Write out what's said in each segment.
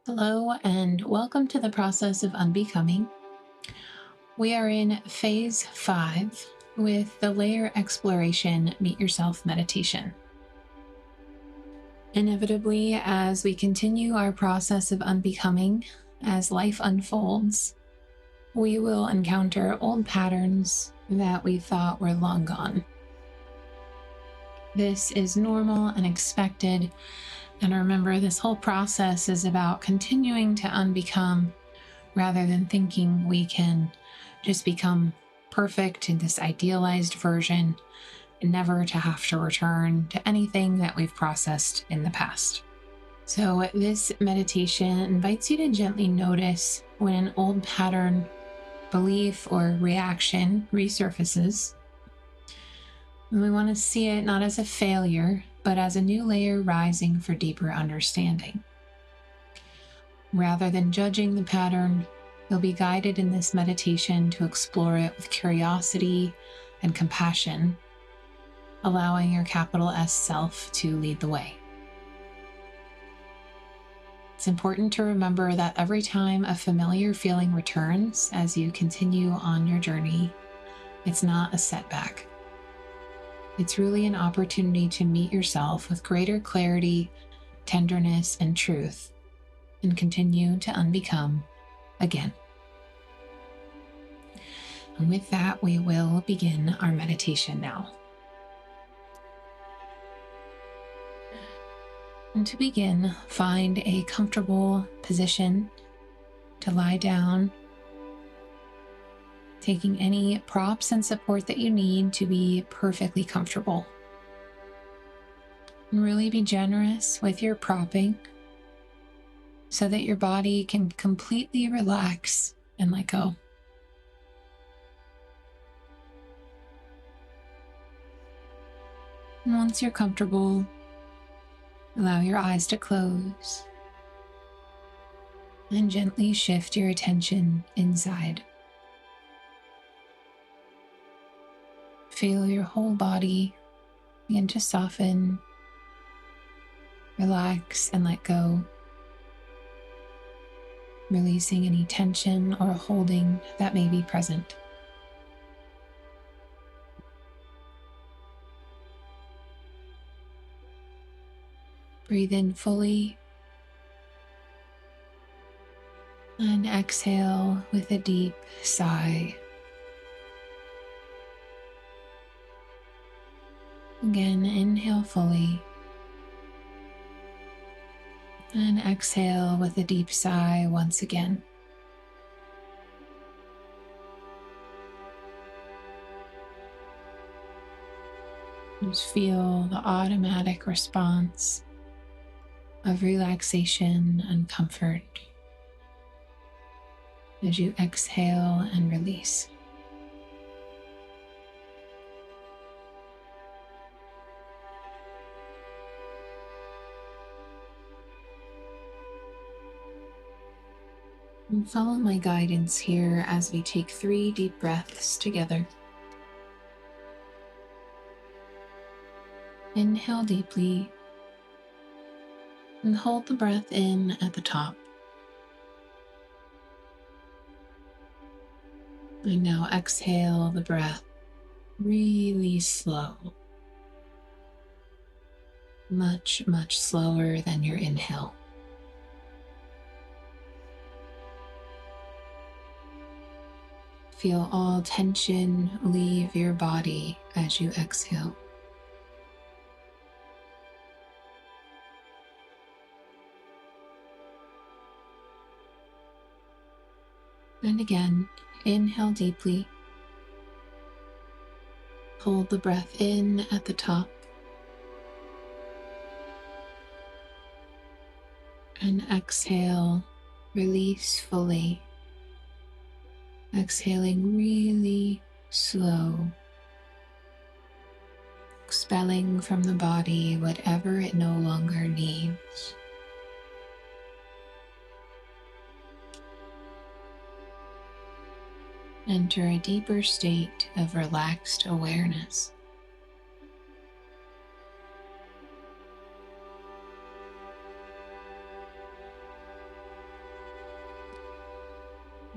Hello, and welcome to the process of unbecoming. We are in phase 5 with the layer exploration meet yourself meditation. Inevitably, as we continue our process of unbecoming, as life unfolds, we will encounter old patterns that we thought were long gone. This is normal and expected. And remember, this whole process is about continuing to unbecome rather than thinking we can just become perfect in this idealized version and never to have to return to anything that we've processed in the past. So this meditation invites you to gently notice when an old pattern, belief, or reaction resurfaces. And we want to see it not as a failure, but as a new layer rising for deeper understanding. Rather than judging the pattern, you'll be guided in this meditation to explore it with curiosity and compassion, allowing your capital S self to lead the way. It's important to remember that every time a familiar feeling returns as you continue on your journey, it's not a setback. It's really an opportunity to meet yourself with greater clarity, tenderness, and truth, and continue to unbecome again. And with that, we will begin our meditation now. And to begin, find a comfortable position to lie down, taking any props and support that you need to be perfectly comfortable. And really be generous with your propping so that your body can completely relax and let go. And once you're comfortable, allow your eyes to close and gently shift your attention inside. Feel your whole body begin to soften, relax, and let go, releasing any tension or holding that may be present. Breathe in fully and exhale with a deep sigh. Again, inhale fully and exhale with a deep sigh once again. Just feel the automatic response of relaxation and comfort as you exhale and release. And follow my guidance here as we take 3 deep breaths together. Inhale deeply and hold the breath in at the top. And now exhale the breath really slow. Much, much slower than your inhale. Feel all tension leave your body as you exhale. And again, inhale deeply. Hold the breath in at the top. And exhale, release fully. Exhaling really slow, expelling from the body whatever it no longer needs. Enter a deeper state of relaxed awareness.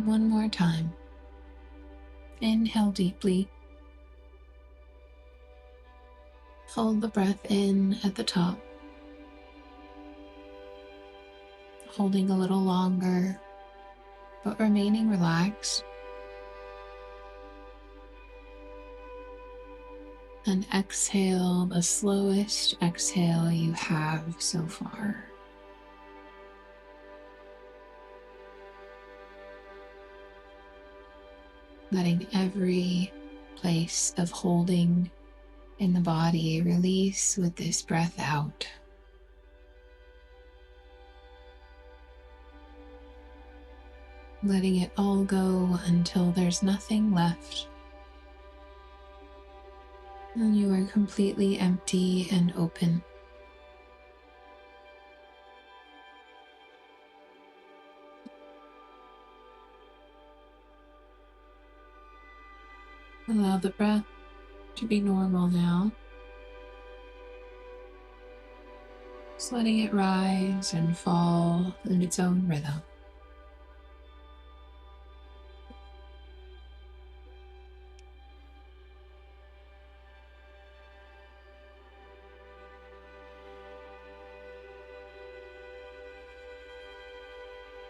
One more time. Inhale deeply. Hold the breath in at the top, holding a little longer, but remaining relaxed. And exhale the slowest exhale you have so far. Letting every place of holding in the body release with this breath out. Letting it all go until there's nothing left. And you are completely empty and open. Allow the breath to be normal now. Just letting it rise and fall in its own rhythm.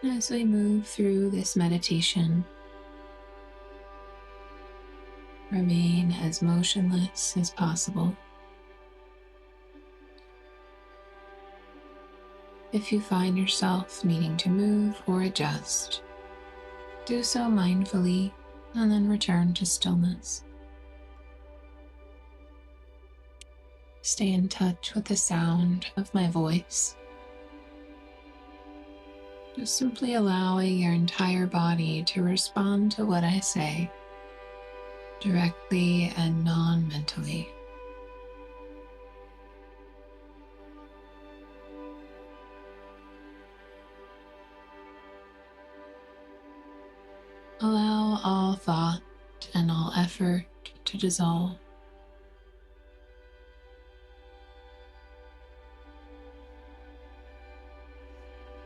As we move through this meditation, remain as motionless as possible. If you find yourself needing to move or adjust, do so mindfully and then return to stillness. Stay in touch with the sound of my voice. Just simply allowing your entire body to respond to what I say, directly and non-mentally. Allow all thought and all effort to dissolve.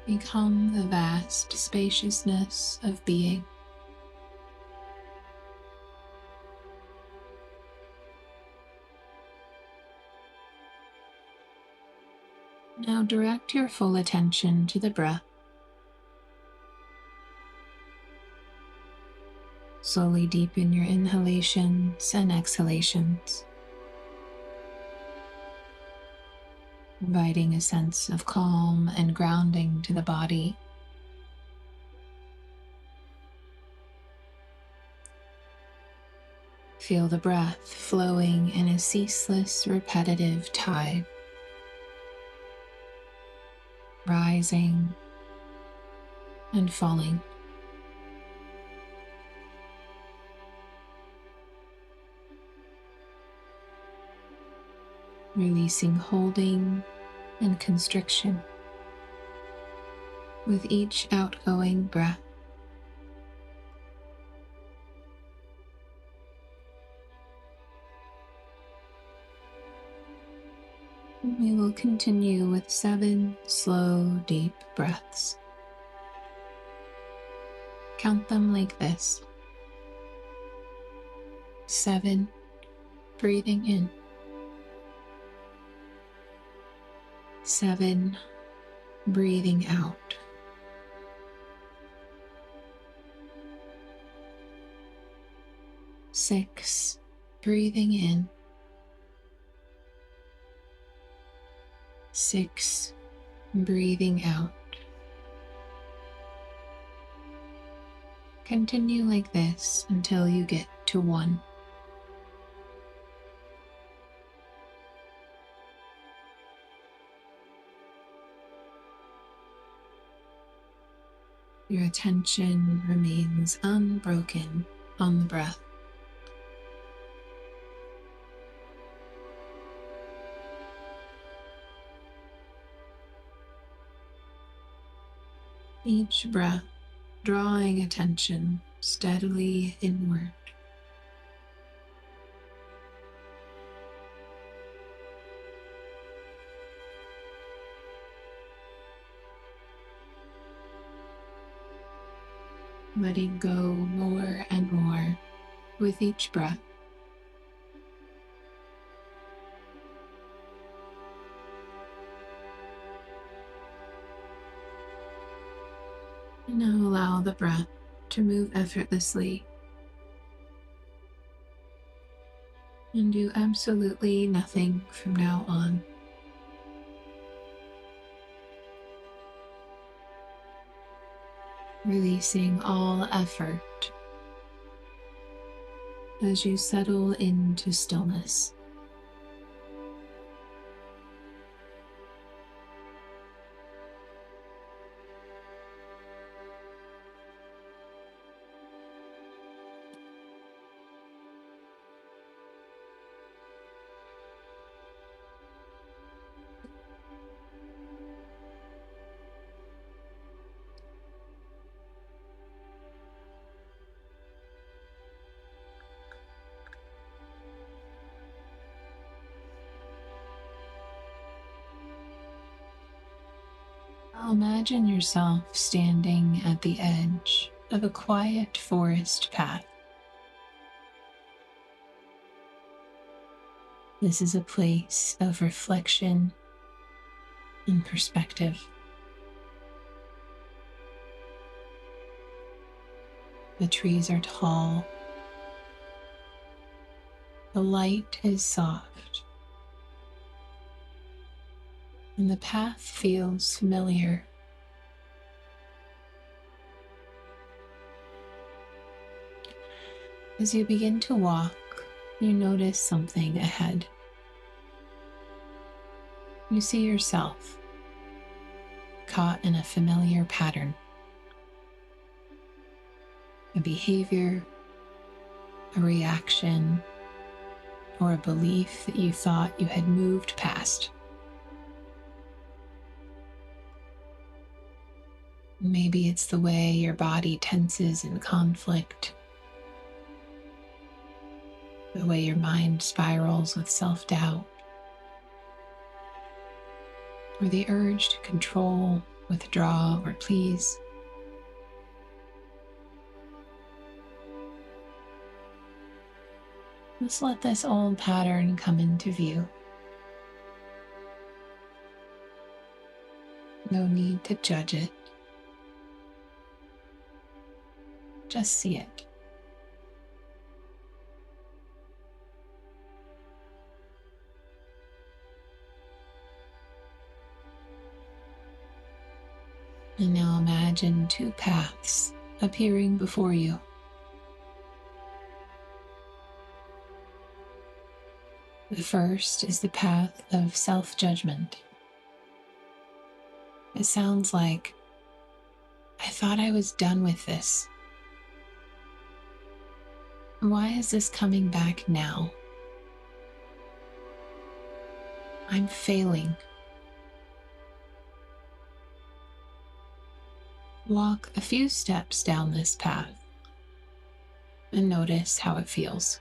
Become the vast spaciousness of being. Now direct your full attention to the breath. Slowly deepen your inhalations and exhalations, inviting a sense of calm and grounding to the body. Feel the breath flowing in a ceaseless, repetitive tide, rising and falling. Releasing holding and constriction with each outgoing breath. We will continue with 7 slow, deep breaths. Count them like this. 7, breathing in. 7, breathing out. 6, breathing in. 6, breathing out. Continue like this until you get to 1. Your attention remains unbroken on the breath. Each breath drawing attention steadily inward. letting go more and more with each breath. And now allow the breath to move effortlessly and do absolutely nothing from now on. Releasing all effort as you settle into stillness. Now imagine yourself standing at the edge of a quiet forest path. This is a place of reflection and perspective. The trees are tall. The light is soft. And the path feels familiar. As you begin to walk, you notice something ahead. You see yourself caught in a familiar pattern, a behavior, a reaction, or a belief that you thought you had moved past. Maybe it's the way your body tenses in conflict, the way your mind spirals with self-doubt, or the urge to control, withdraw, or please. Just let this old pattern come into view. No need to judge it. Just see it. And now imagine two paths appearing before you. The first is the path of self-judgment. It sounds like, I thought I was done with this. Why is this coming back now? I'm failing. Walk a few steps down this path and notice how it feels.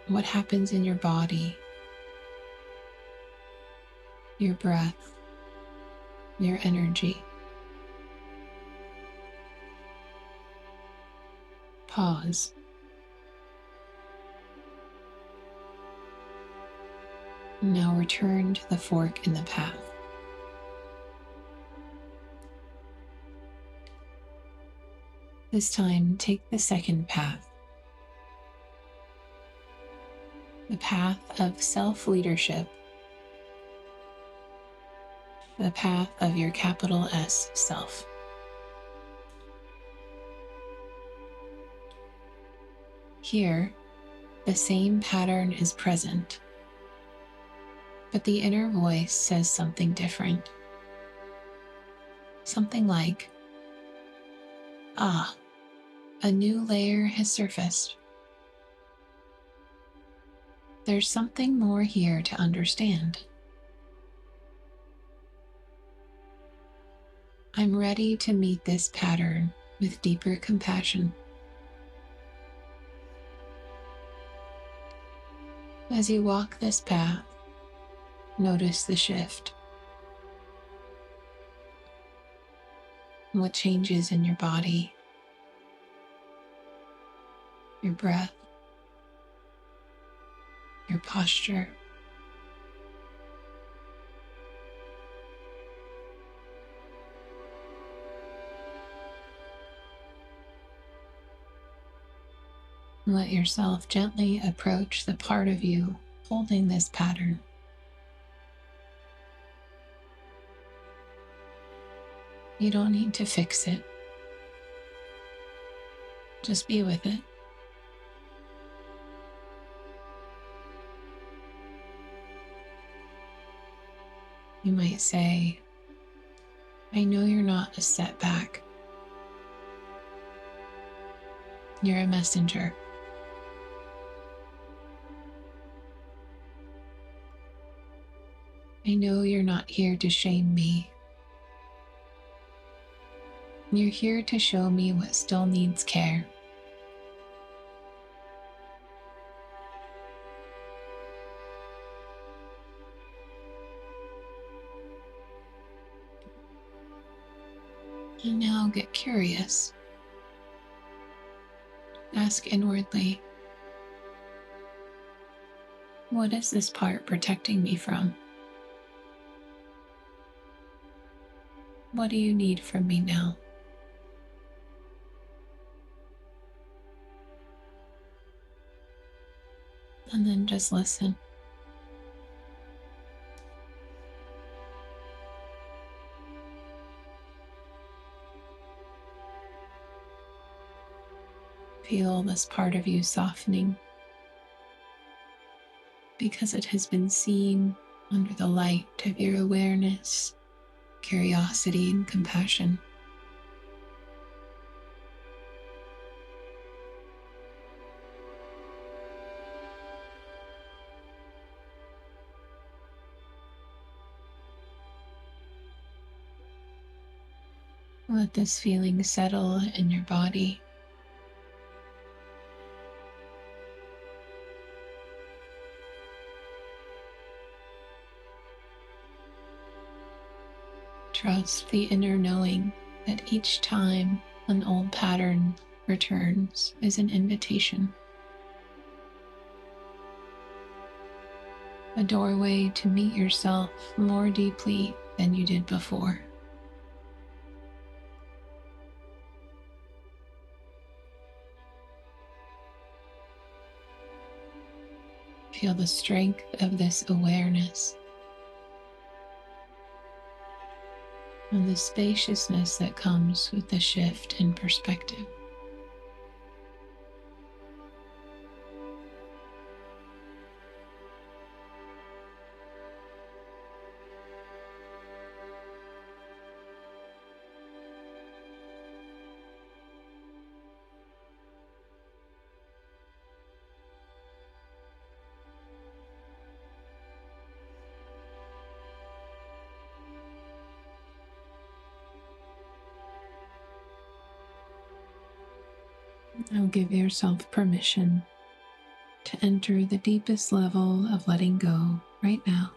What happens in your body, your breath, your energy. Pause. Now return to the fork in the path. This time, take the second path, the path of self-leadership, the path of your capital S self. Here, the same pattern is present, but the inner voice says something different. Something like, "Ah, a new layer has surfaced. There's something more here to understand. I'm ready to meet this pattern with deeper compassion." As you walk this path, notice the shift. what changes in your body, your breath, your posture. Let yourself gently approach the part of you holding this pattern. You don't need to fix it. Just be with it. You might say, I know you're not a setback. You're a messenger. I know you're not here to shame me. You're here to show me what still needs care. And now get curious. Ask inwardly, what is this part protecting me from? What do you need from me now? And then just listen. Feel this part of you softening because it has been seen under the light of your awareness, curiosity, and compassion. Let this feeling settle in your body. Trust the inner knowing that each time an old pattern returns is an invitation, a doorway to meet yourself more deeply than you did before. Feel the strength of this awareness and the spaciousness that comes with the shift in perspective. Now give yourself permission to enter the deepest level of letting go right now.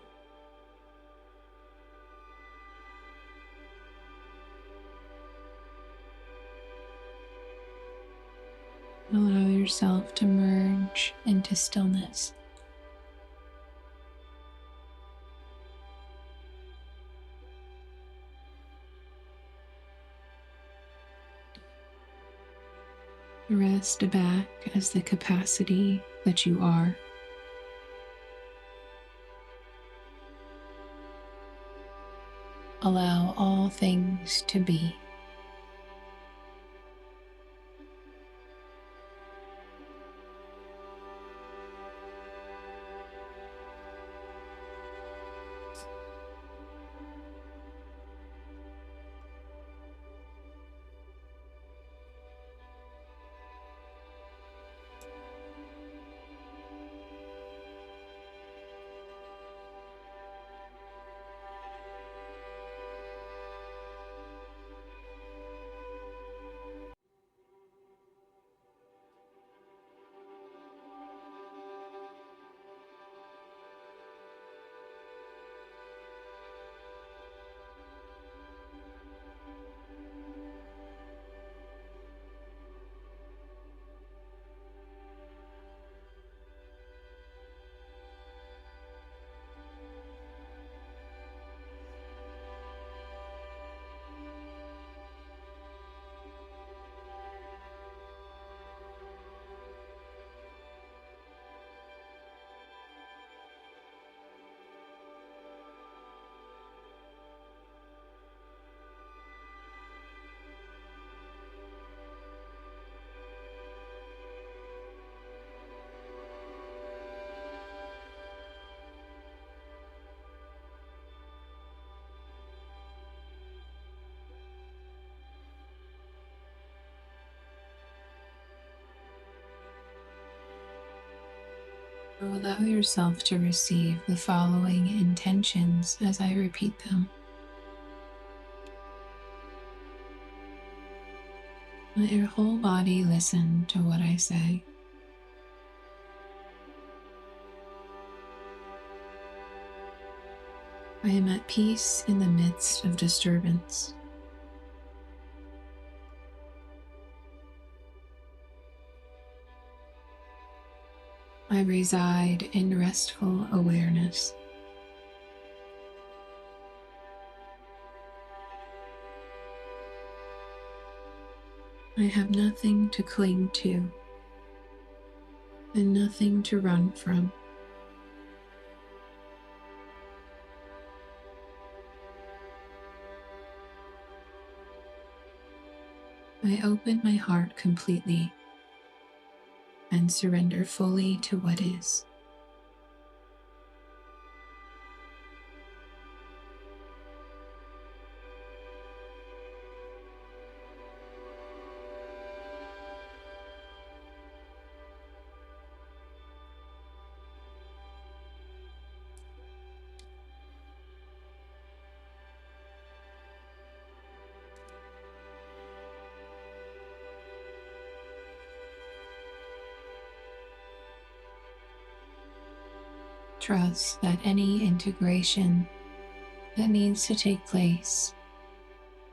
Allow yourself to merge into stillness. Rest back as the capacity that you are. Allow all things to be. allow yourself to receive the following intentions as I repeat them. Let your whole body listen to what I say. I am at peace in the midst of disturbance. I reside in restful awareness. I have nothing to cling to and nothing to run from. I open my heart completely and surrender fully to what is. Trust that any integration that needs to take place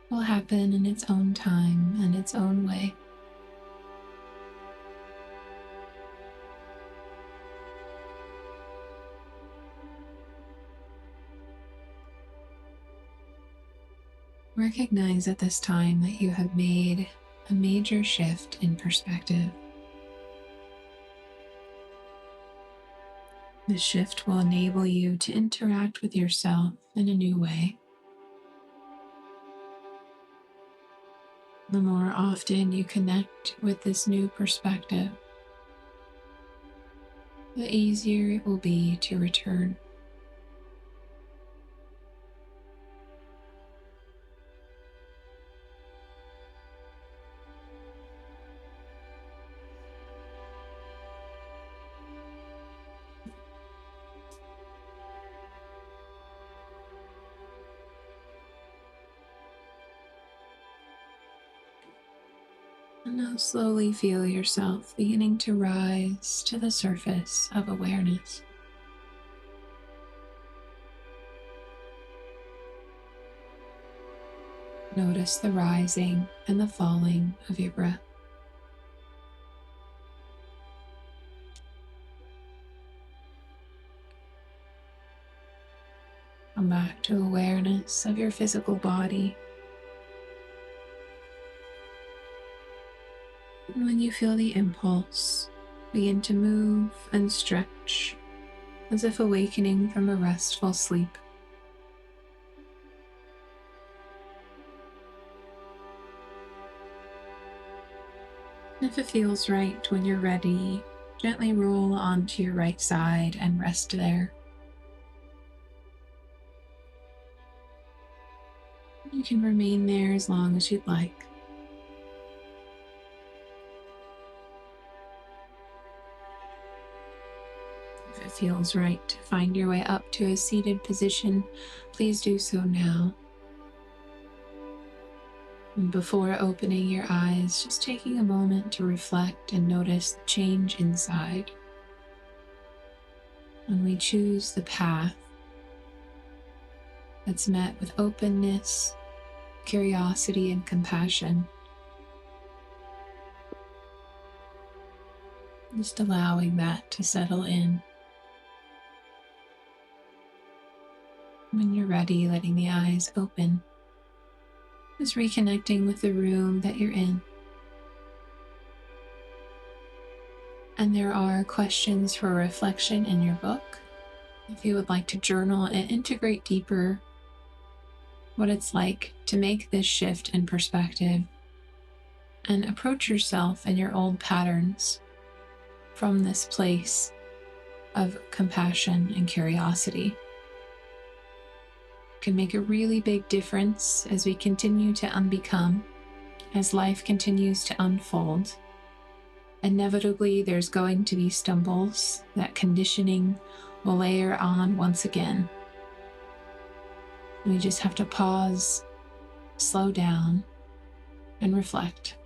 will happen in its own time and its own way. Recognize at this time that you have made a major shift in perspective. This shift will enable you to interact with yourself in a new way. The more often you connect with this new perspective, the easier it will be to return. And now slowly feel yourself beginning to rise to the surface of awareness. Notice the rising and the falling of your breath. Come back to awareness of your physical body. And when you feel the impulse, begin to move and stretch as if awakening from a restful sleep. If it feels right when you're ready, gently roll onto your right side and rest there. You can remain there as long as you'd like. If it feels right to find your way up to a seated position, please do so now. And before opening your eyes, just taking a moment to reflect and notice the change inside. When we choose the path that's met with openness, curiosity, and compassion, just allowing that to settle in. When you're ready, letting the eyes open. Just reconnecting with the room that you're in. And there are questions for reflection in your book. If you would like to journal and integrate deeper what it's like to make this shift in perspective and approach yourself and your old patterns from this place of compassion and curiosity. Can make a really big difference as we continue to unbecome, as life continues to unfold. Inevitably, there's going to be stumbles that conditioning will layer on once again. We just have to pause, slow down, and reflect.